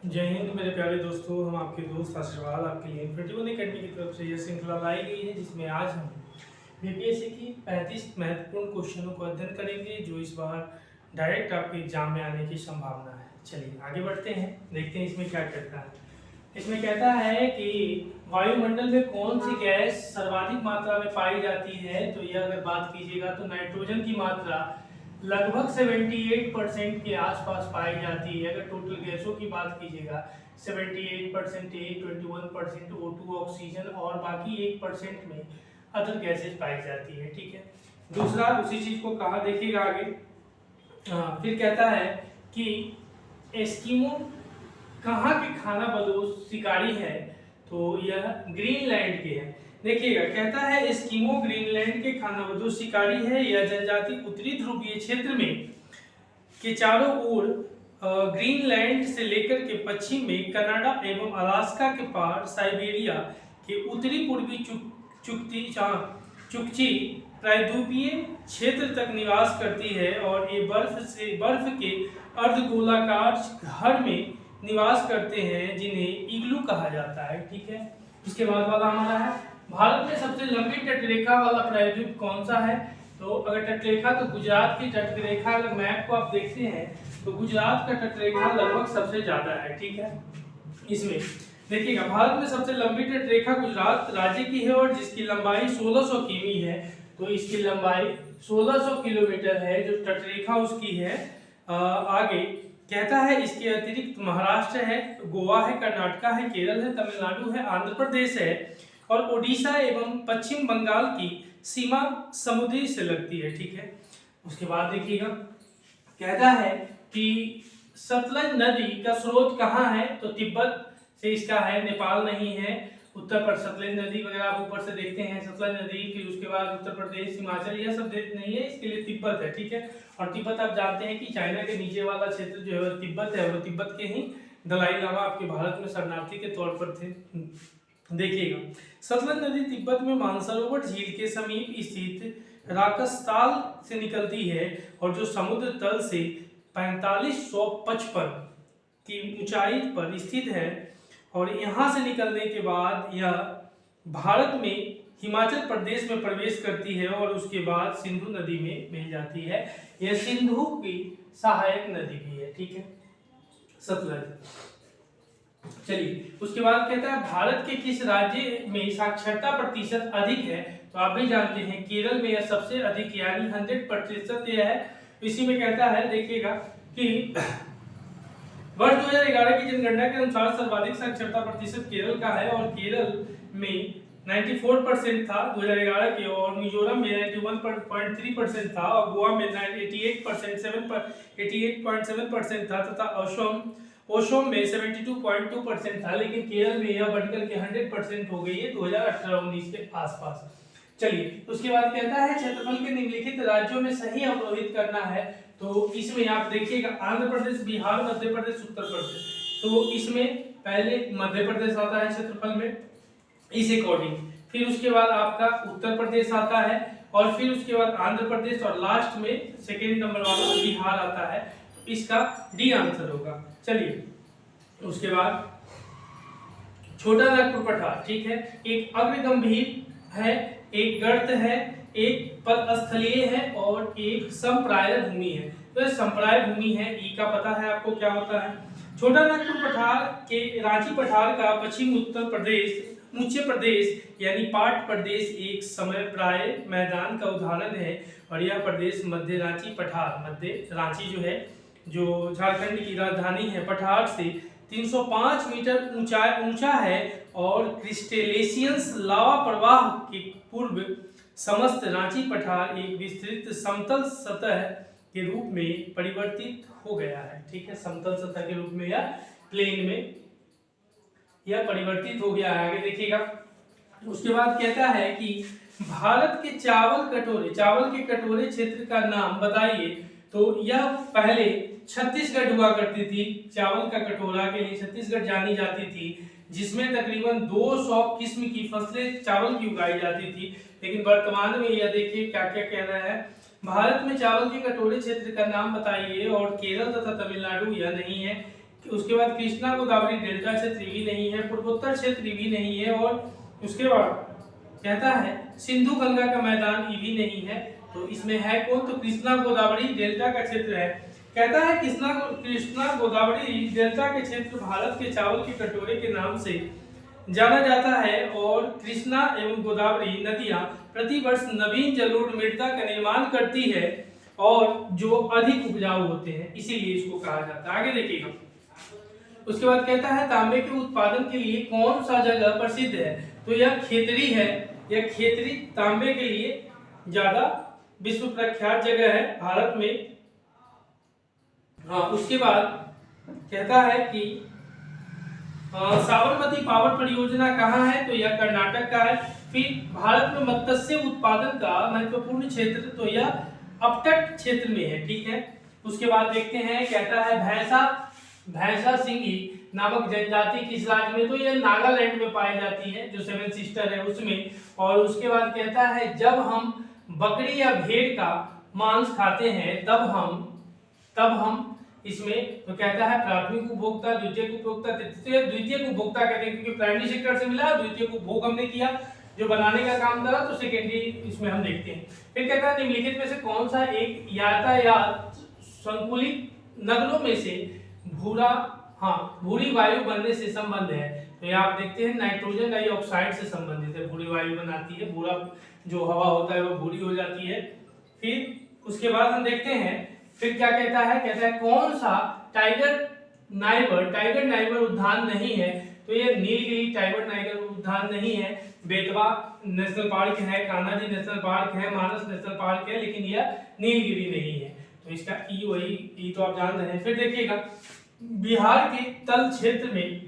जय हिंद मेरे प्यारे दोस्तों। हम आपके दोस्त आशीर्वाद आपके लिए इन्फिनिटी एकेडमी की तरफ से यह श्रृंखला लाई गई है जिसमें आज हम बीपीएससी की 35 महत्वपूर्ण क्वेश्चनों को अध्ययन करेंगे जो इस बार डायरेक्ट आपके एग्जाम में आने की संभावना है। चलिए आगे बढ़ते हैं, देखते हैं इसमें क्या कहता है। इसमें कहता है कि वायुमंडल में कौन सी गैस सर्वाधिक मात्रा में पाई जाती है। तो यह अगर बात कीजिएगा तो नाइट्रोजन की मात्रा लगभग 78% के आसपास पाई जाती है। अगर टोटल गैसों की बात कीजिएगा 78% A, 21% O2 ऑक्सीजन और बाकी 1% में अदर गैसेज पाई जाती है। ठीक है, दूसरा उसी चीज को कहा, देखिएगा आगे। फिर कहता है कि एस्किमो कहाँ के खाना बदोश शिकारी है। तो यह ग्रीनलैंड के हैं। देखिएगा, कहता है एस्किमो ग्रीनलैंड के खानाबदोश शिकारी है। यह जनजाति उत्तरी ध्रुवीय क्षेत्र में के चारों ओर ग्रीनलैंड से लेकर के पश्चिम में कनाडा एवं अलास्का के पार साइबेरिया के उत्तरी पूर्वी चुकची प्रायद्वीपीय क्षेत्र तक निवास करती है और ये बर्फ के अर्धगोलाकार घर में निवास करते हैं जिन्हें इग्लू कहा जाता है। ठीक है, इसके बाद वाला हमारा है भारत में सबसे लंबी तटरेखा वाला प्रायद्वीप कौन सा है। तो अगर तटरेखा तो गुजरात की तटरेखा, अगर मैप को आप देखते हैं तो गुजरात का तटरेखा लगभग सबसे ज्यादा है। ठीक है, इसमें देखिएगा भारत में सबसे लंबी तटरेखा गुजरात राज्य की है और जिसकी लंबाई 1600 किमी है। तो इसकी लंबाई 1600 किलोमीटर है जो तटरेखा उसकी है। आगे कहता है इसके अतिरिक्त महाराष्ट्र है, गोवा है, कर्नाटका है, केरल है, तमिलनाडु है, आंध्र प्रदेश है और ओडिशा एवं पश्चिम बंगाल की सीमा समुद्री से लगती है। ठीक है, उसके बाद देखिएगा कहता है कि सतलज नदी का स्रोत कहाँ है। तो तिब्बत से इसका है, नेपाल नहीं है। उत्तर पर सतलज नदी वगैरह आप ऊपर से देखते हैं, सतलज नदी, फिर उसके बाद उत्तर प्रदेश, हिमाचल, यह सब देश नहीं है, इसके लिए तिब्बत है। ठीक है, और तिब्बत आप जानते हैं कि चाइना के नीचे वाला क्षेत्र जो है तिब्बत है, वो तिब्बत के ही दलाई लामा आपके भारत में शरणार्थी के तौर पर थे। देखिएगा सतलज नदी तिब्बत में मानसरोवर झील के समीप स्थित राकसताल से निकलती है और जो समुद्र तल से 4555 की ऊंचाई पर स्थित है और यहाँ से निकलने के बाद यह भारत में हिमाचल प्रदेश में प्रवेश करती है और उसके बाद सिंधु नदी में मिल जाती है। यह सिंधु की सहायक नदी भी है। ठीक है, सतलज। चलिए उसके बाद कहता है भारत के किस राज्य में साक्षरता प्रतिशत अधिक है। तो आप भी जानते हैं केरल में यह सबसे अधिक यानी 100% यह है। इसी में कहता है देखिएगा कि वर्ष 2011 की जनगणना के अनुसार सर्वाधिक साक्षरता प्रतिशत केरल का है और केरल में 94% था 2011 के, और मिजोरम में 91.3% था और गोवा में 88.7% था तथा ओसोम में 72.2% था। लेकिन केरल में यह बढ़कर के 100% हो गई है 2018-19 के आसपास। चलिए उसके बाद कहता है क्षेत्रफल के निम्नलिखित राज्यों में सही अवरोहित करना है। तो इसमें आप देखिएगा आंध्र प्रदेश, बिहार, मध्य प्रदेश, उत्तर प्रदेश। तो इसमें पहले मध्य प्रदेश आता है क्षेत्रफल में इस अकॉर्डिंग, फिर उसके बाद आपका उत्तर प्रदेश आता है और फिर उसके बाद आंध्र प्रदेश और लास्ट में सेकेंड नंबर वाला बिहार आता है। इसका डी आंसर होगा। चलिए उसके बाद छोटा नागपुर पठार, ठीक है, एक अग्रगंभीर है, एक गर्त है, एक पदस्थलीय है और एक संप्राय भूमि है। तो ये संप्राय भूमि है। ई का पता है आपको क्या होता है। छोटा नागपुर पठार के रांची पठार का पश्चिम उत्तर प्रदेश मुख्य प्रदेश यानी पाट प्रदेश एक समय प्राय मैदान का उदाहरण है और यह प्रदेश मध्य रांची पठार, मध्य रांची जो है, जो झारखंड की राजधानी है, पठार से 305 मीटर ऊंचा है और क्रिस्टेलेशियंस लावा प्रवाह के पूर्व समस्त रांची पठार एक विस्तृत समतल सतह के रूप में परिवर्तित हो गया है। ठीक है, समतल सतह के रूप में या प्लेन में यह परिवर्तित हो गया है। आगे देखिएगा उसके बाद कहता है कि भारत के चावल के कटोरे क्षेत्र का नाम बताइए। तो यह पहले छत्तीसगढ़ हुआ करती थी। चावल का कटोरा के लिए छत्तीसगढ़ जानी जाती थी, जिसमें तकरीबन 200 किस्म की फसलें चावल की उगाई जाती थी। लेकिन वर्तमान में यह देखिए क्या क्या कह रहा है, भारत में चावल के कटोरे क्षेत्र का नाम बताइए और केरल तथा तमिलनाडु यह नहीं है। उसके बाद कृष्णा गोदावरी डेल्टा क्षेत्र भी नहीं है, पूर्वोत्तर क्षेत्र भी नहीं है, और उसके बाद कहता है सिंधु गंगा का मैदान ये भी नहीं है। तो इसमें है कौन? तो कृष्णा गोदावरी डेल्टा का क्षेत्र है। कहता है कृष्णा गोदावरी डेल्टा के क्षेत्र भारत के चावल के कटोरे के नाम से जाना जाता है, और कृष्णा एवं गोदावरी नदियां प्रतिवर्ष नवीन जलोढ़ मृदा का निर्माण करती है और जो अधिक उपजाऊ होते हैं, इसीलिए इसको कहा जाता है। आगे देखिएगा, उसके बाद कहता है तांबे के उत्पादन के लिए कौन सा जगह प्रसिद्ध है? तो यह खेतरी है। यह खेतरी तांबे के लिए ज्यादा विश्व प्रख्यात जगह है भारत में। हाँ, उसके बाद कहता है कि साबरमती पावर परियोजना कहाँ है? तो यह कर्नाटक का है। फिर भारत में मत्स्य उत्पादन का महत्वपूर्ण क्षेत्र, तो यह अपतट क्षेत्र में है, ठीक है। उसके बाद देखते हैं, कहता है भैंसा सिंगी नामक जनजाति किस राज्य में? तो यह नागालैंड में पाई जाती है, जो सेवन सिस्टर है उसमें। और उसके बाद कहता है जब हम बकरी या भेड़ का मांस खाते हैं तब हम इसमें, तो कहता है प्राथमिक उपभोक्ता, द्वितीयक उपभोक्ता, द्वितीयक उपभोक्ता कहते हैं, क्योंकि प्राइमरी सेक्टर से मिला, द्वितीयक उपभोग हमने किया, जो बनाने का काम करा, तो सेकेंडरी इसमें हम देखते हैं। फिर कहता है निम्नलिखित में से कौन सा एक यातायात संकुलित नगरों में से भूरी वायु बनने से संबंध है? तो यहाँ आप देखते हैं नाइट्रोजन डाइऑक्साइड से संबंधित है, भूरी वायु बनाती है, भूरा जो हवा होता है वो भूरी हो जाती है। फिर उसके बाद हम देखते हैं, फिर क्या कहता है कौन सा टाइगर नाइबर उद्यान नहीं है? तो ये नीलगिरी टाइगर नाइगर उद्यान नहीं है, बेतवा नेशनल पार्क है, कान्हाजी नेशनल पार्क है, मानस नेशनल पार्क है, लेकिन यह नीलगिरी नहीं है। तो इसका ई तो आप जान रहे हैं। फिर देखिएगा, बिहार के तल क्षेत्र में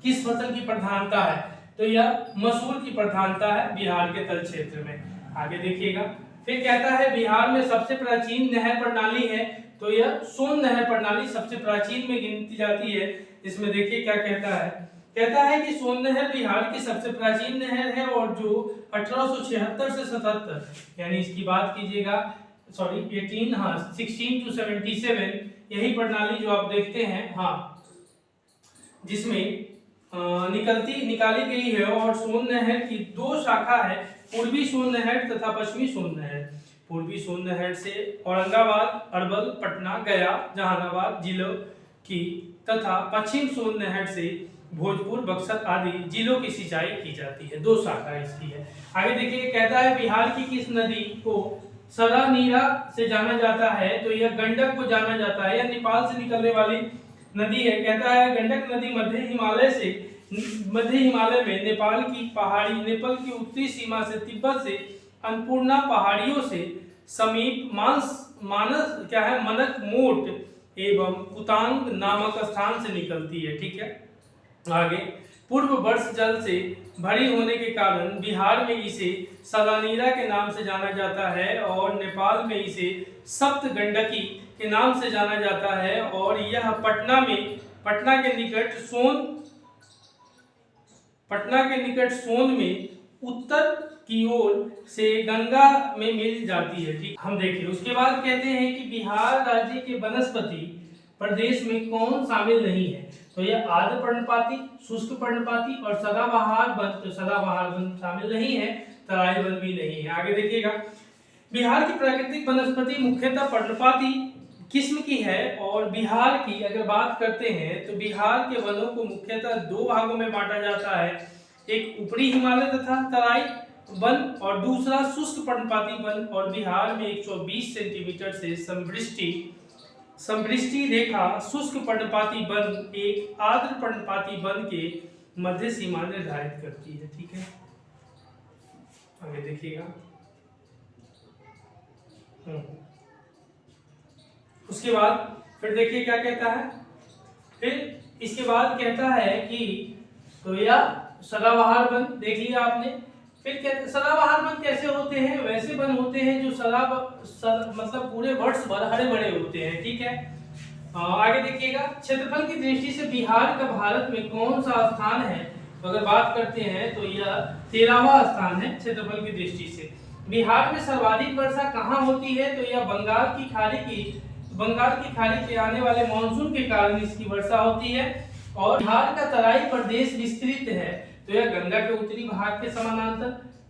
किस फसल की प्रधानता है? तो यह मसूर की प्रधानता है बिहार के तल क्षेत्र में। आगे देखिएगा, फिर कहता है बिहार में सबसे प्राचीन नहर प्रणाली है, तो यह सोन नहर प्रणाली सबसे प्राचीन में गिनती जाती है। इसमें देखिए क्या कहता है कि सोन नहर बिहार की सबसे प्राचीन नहर है, और जो 1876 से 77 यानी इसकी बात कीजिएगा, 16 to 77 यही प्रणाली जो आप देखते हैं, जिसमें निकाली गई है। और सोन नहर की दो शाखा है, पूर्वी सोन नहर तथा पश्चिमी सोन नहर। पूर्वी सोन नहर से औरंगाबाद, अरवल, पटना, गया, जहानाबाद जिलों की तथा पश्चिम सोन नहर से भोजपुर, बक्सर आदि जिलों की सिंचाई की जाती है। दो शाखा इसकी है। आगे देखिए, कहता है बिहार की किस नदी को सरानीरा से जाना जाता है? तो यह गंडक को जाना जाता है, यह नेपाल से निकलने वाली नदी है। कहता है गंडक नदी मध्य हिमालय में नेपाल की उत्तरी सीमा से तिब्बत से अन्नपूर्णा पहाड़ियों से समीप मनक मोट एवं कुतांग नामक स्थान से निकलती है, ठीक है। आगे, पूर्व वर्ष जल से भरी होने के कारण बिहार में इसे सलानीरा के नाम से जाना जाता है, और नेपाल में इसे सप्त गंडकी के नाम से जाना जाता है। और यह पटना के निकट सोन में उत्तर की ओर से गंगा में मिल जाती है, ठीक। हम देखिए, उसके बाद कहते हैं कि बिहार राज्य के वनस्पति प्रदेश में कौन शामिल नहीं है? तो यह आर्द्र पर्णपाती, शुष्क पर्णपाती और सदाबहार वन। तो सदाबहार वन शामिल नहीं है, तराई वन भी नहीं है। आगे देखिएगा, बिहार की प्राकृतिक वनस्पति मुख्यतः पर्णपाती किस्म की है। और बिहार की अगर बात करते हैं तो बिहार के वनों को मुख्यतः दो भागों में बांटा जाता है, एक ऊपरी हिमालय तथा तराई वन और दूसरा शुष्क पर्णपाती वन। और बिहार में 120 सेंटीमीटर से समवृष्टि रेखा शुष्क पर्णपाती वन एक आर्द्र पर्णपाती वन के मध्य सीमा निर्धारित करती है, ठीक है। आगे देखिएगा, उसके बाद फिर देखिए क्या कहता है। फिर इसके बाद कहता है कि तो यह सदाबहार वन देख लिया आपने। फिर कहते सदाबहार वन कैसे होते हैं? वैसे वन होते हैं जो मतलब पूरे वर्ष भर हरे भरे होते हैं, ठीक है। आगे देखिएगा, क्षेत्रफल की दृष्टि से बिहार का भारत में कौन सा स्थान है? तो अगर बात करते हैं तो यह 13वां स्थान है क्षेत्रफल की दृष्टि से। बिहार में सर्वाधिक वर्षा कहाँ होती है? तो यह बंगाल की खाड़ी की बंगाल की खाड़ी के आने वाले मानसून के कारण इसकी वर्षा होती है। और बिहार का तराई प्रदेश विस्तृत है, तो यह गंगा के उत्तरी भाग के समानांतर,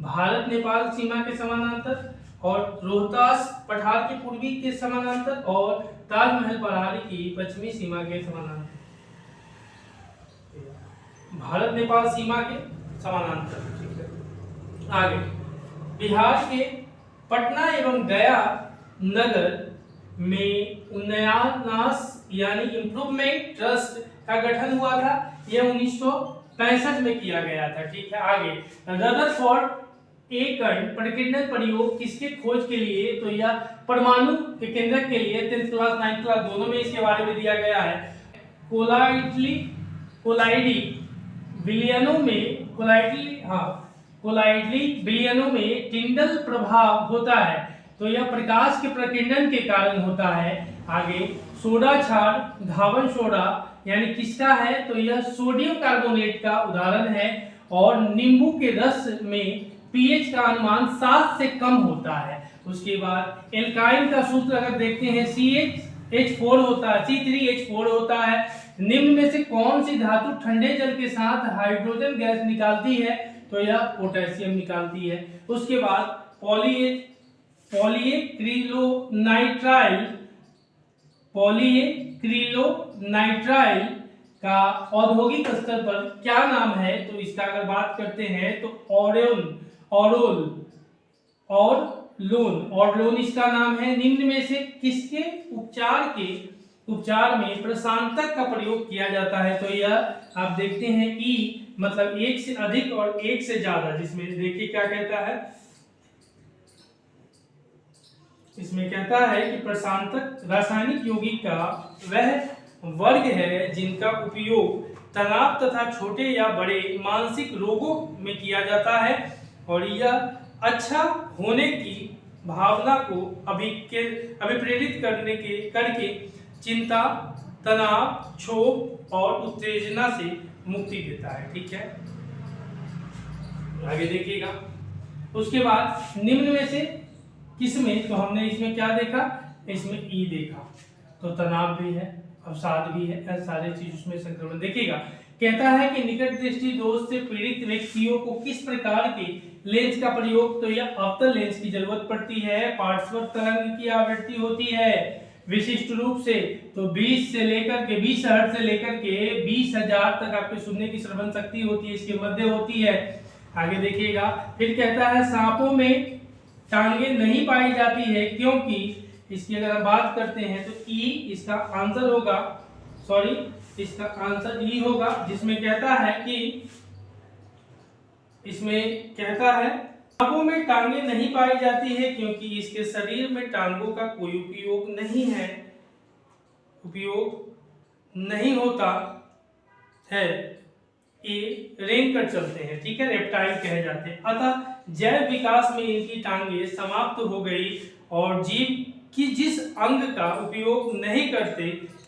भारत नेपाल सीमा के समानांतर, और रोहतास पठार के पूर्वी के समानांतर, और ताजमहल पहाड़ी की पश्चिमी सीमा के समानांतर, भारत नेपाल सीमा के समानांतर। ठीक है, आगे बिहार के पटना एवं गया नगर में उन्नयनास यानी इम्प्रूवमेंट ट्रस्ट का गठन हुआ था। यह 1965 में किया गया था। ठीक है, आगे रदरफोर्ड एकन प्रकीर्णन प्रयोग किसके खोज के लिए, तो यह परमाणु के केंद्रक के लिए 10th क्लास 9th क्लास दोनों में इसके बारे में दिया गया है। कोलाइडी विलयनों में टिंडल प्रभाव होता है, तो यह प्रकाश के प्रकीर्णन के कारण होता है। आगे सोडा क्षार धावन सोडा यानी किसका है, तो यह सोडियम कार्बोनेट का उदाहरण है। और नींबू के रस में पीएच का अनुमान 7 से कम होता है। उसके बाद एल्काइन का सूत्र अगर देखते हैं CH4 होता है, C3H4 होता है। निम्न में से कौन सी धातु ठंडे जल के साथ हाइड्रोजन गैस निकालती है, तो यह पोटेशियम निकालती है। उसके बाद पॉलीएक्रिलोनाइट्राइल का औद्योगिक स्तर पर क्या नाम है, तो इसका अगर बात करते हैं तो ऑरलोन इसका नाम है। निम्न में से किसके उपचार में प्रशांतक का प्रयोग किया जाता है, तो यह आप देखते हैं ई मतलब एक से अधिक और एक से ज्यादा, जिसमें देखिए क्या कहता है, इसमें कहता है कि प्रशांतक रासायनिक यौगिक का वह वर्ग है जिनका उपयोग तनाव तथा छोटे या बड़े मानसिक रोगों में किया जाता है, और यह अच्छा होने की भावना को अभिप्रेरित करके चिंता, तनाव, क्षोभ और उत्तेजना से मुक्ति देता है। ठीक है, आगे देखिएगा। उसके बाद निम्न में से किसमें, तो हमने इसमें क्या देखा, इसमें ई देखा, तो तनाव भी है, अवसाद भी है, सारे चीज उसमें संक्रमण। देखिएगा, कहता है कि निकट दृष्टि दोष से पीड़ित व्यक्तियों को किस प्रकार के लेंस का प्रयोग, तो यह अवतल लेंस की जरूरत पड़ती है। पार्श्व तरंग की आवृत्ति होती है विशिष्ट रूप से, तो 20 हर्ट्ज से लेकर के 20,000 तक आपके सुनने की श्रवण शक्ति होती है, इसके मध्य होती है। आगे देखिएगा, फिर कहता है सांपों में टांगे नहीं पाई जाती है क्योंकि, इसकी अगर हम बात करते हैं तो ई इसका आंसर होगा, इसका आंसर ई होगा, जिसमें कहता है कि सांपों में टांगे नहीं पाई जाती है क्योंकि इसके शरीर में टांगों का कोई उपयोग नहीं होता है, ये रेंग कर चलते हैं। ठीक है, रेप्टाइल कहे जाते हैं। अतः जैव विकास में इनकी टांगे समाप्त हो गई और जीव की जिस अंग का उपयोग नहीं करते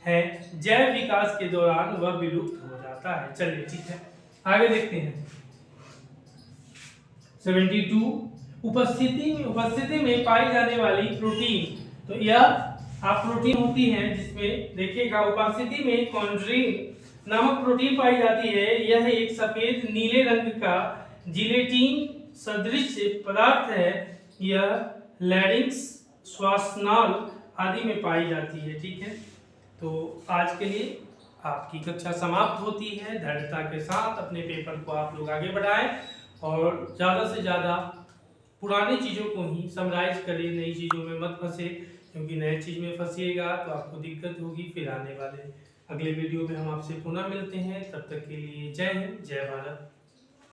हैं जैव विकास के दौरान वह विलुप्त हो जाता है। चलिए ठीक है, आगे देखते हैं। 72 उपस्थिति में पाई जाने वाली प्रोटीन, तो यह आप प्रोटीन होती है जिसमें देखिएगा उपस्थिति में कॉन्ड्रीन नामक प्रोटीन पाई जाती है। यह एक सफेद नीले रंग का जिलेटिन सदृश पदार्थ है। यह लैरिंक्स, श्वासनाल आदि में पाई जाती है। ठीक है, तो आज के लिए आपकी कक्षा समाप्त होती है। दृढ़ता के साथ अपने पेपर को आप लोग आगे बढ़ाएं और ज़्यादा से ज़्यादा पुरानी चीज़ों को ही समराइज करें, नई चीज़ों में मत फंसे, क्योंकि नए चीज़ में फंसिएगा तो आपको दिक्कत होगी। फिर आने वाले अगले वीडियो में हम आपसे पुनः मिलते हैं, तब तक के लिए जय हिंद, जय भारत।